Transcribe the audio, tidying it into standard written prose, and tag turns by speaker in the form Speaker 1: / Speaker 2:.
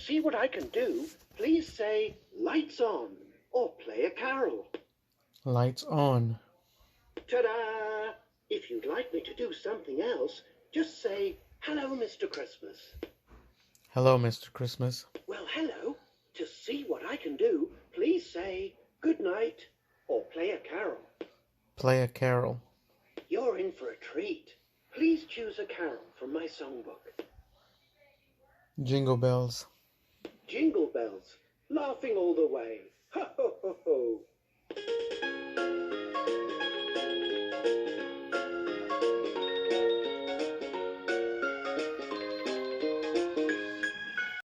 Speaker 1: see what I can do, please say lights on or play a carol.
Speaker 2: Lights on.
Speaker 1: Ta-da! If you'd like me to do something else, just say, hello, Mr. Christmas.
Speaker 2: Hello, Mr. Christmas.
Speaker 1: Well, hello. To see what I can do, please say good night or play a carol.
Speaker 2: Play a carol.
Speaker 1: You're in for a treat. Please choose a carol from my songbook.
Speaker 2: Jingle bells.
Speaker 1: Jingle bells, laughing all the way. Ho, ho, ho, ho.